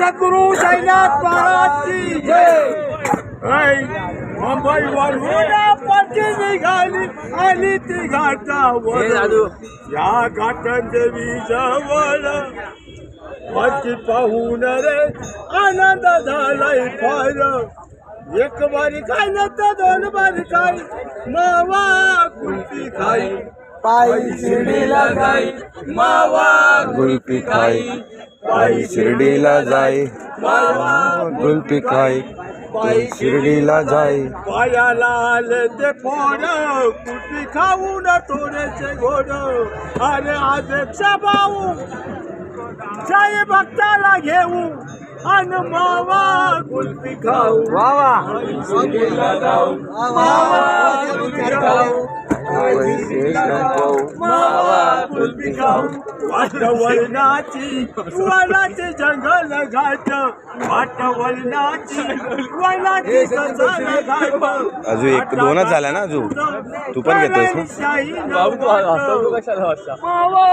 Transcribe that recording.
सद्गुरु साईनाथ महाराज की जय। मुंबईवरून पडकी निघाली आली ती घाटावर, या घाटदेवी जवळ पडकी पाहून रे आनंद झालाय फार। एक बारी काय न तर दोन बारी काय मावा कुल्फी खाई, पायी शिर्डीला जाई मावा कुल्फी खाई, पायी शिर्डीला जाई मावा कुल्फी खाई, पायी शिर्डीला जाई। पायाला आले ते फोड कुल्फी खाऊन थोडेसे गोड, अरे अध्यक्षा भाऊ साई भक्ताला घेऊ अन मावा कुल्फी खाऊ, वावा शिर्डीला जाऊ मावा कुल्फी खाऊ, मावा कुल्फी खाऊ। वाटवळणाची वनाचे जंगल घाट, वाटवळणाची वनाचे जंगल घाट। अजून एक दोनच झाला ना, अजून तू पण घेतोस ना? मावा